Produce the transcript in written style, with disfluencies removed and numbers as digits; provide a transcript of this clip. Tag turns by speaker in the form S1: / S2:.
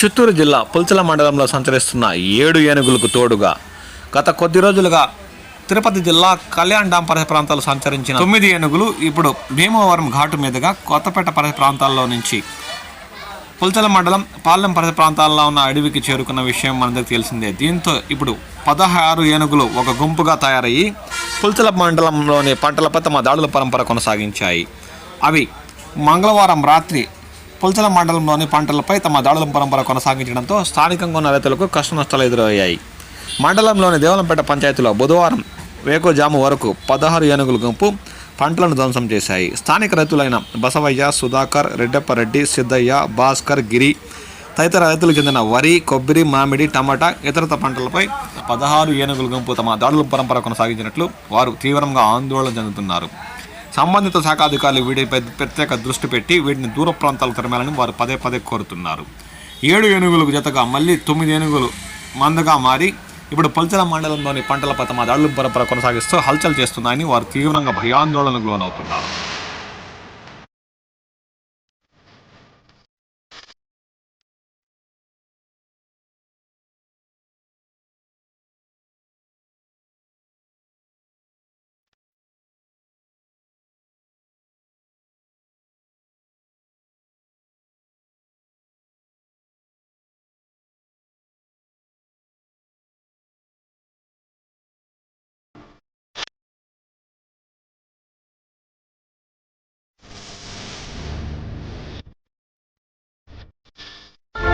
S1: చిత్తూరు జిల్లా పుల్చల మండలంలో సంచరిస్తున్న 7 ఏనుగులకు తోడుగా గత కొద్ది రోజులుగా తిరుపతి జిల్లా కళ్యాణ్ డాం పరిసర ప్రాంతాలు సంచరించిన 9 ఏనుగులు ఇప్పుడు భీమవరం ఘాటు మీదుగా కొత్తపేట పరిసర ప్రాంతాల్లో నుంచి పుల్చల మండలం పాలెం పరిసర ప్రాంతాల్లో ఉన్న అడవికి చేరుకున్న విషయం మనందరికీ తెలిసిందే. దీంతో ఇప్పుడు 16 ఏనుగులు ఒక గుంపుగా తయారయ్యి పుల్చల మండలంలోని పంటలపై తమ దాడుల పరంపర కొనసాగించాయి. అవి మంగళవారం రాత్రి పుల్చల మండలంలోని పంటలపై తమ దాడుల పరంపర కొనసాగించడంతో స్థానికంగా ఉన్న రైతులకు కష్ట నష్టాలు ఎదురయ్యాయి. మండలంలోని దేవలంపేట పంచాయతీలో బుధవారం వేకోజాము వరకు 16 ఏనుగుల గుంపు పంటలను ధ్వంసం చేశాయి. స్థానిక రైతులైన బసవయ్య, సుధాకర్, రెడ్డప్పరెడ్డి, సిద్ధయ్య, భాస్కర్, గిరి తదితర రైతులకు చెందిన వరి, కొబ్బరి, మామిడి, టమాటా ఇతరత పంటలపై 16 ఏనుగుల గుంపు తమ దాడుల పరంపర కొనసాగించినట్లు వారు తీవ్రంగా ఆందోళన చెందుతున్నారు. సంబంధిత శాఖాధికారులు వీటిపై ప్రత్యేక దృష్టి పెట్టి వీటిని దూర ప్రాంతాలకు తరమాలని వారు పదే పదే కోరుతున్నారు. 7 ఏనుగులకు జతగా మళ్ళీ 9 ఏనుగులు మందగా మారి ఇప్పుడు పుల్చల మండలంలోని పంటలపై తమ దాడుల పరంపర కొనసాగిస్తూ హల్చల్ చేస్తున్నాయని వారు తీవ్రంగా భయాందోళనకు లోనవుతున్నారు.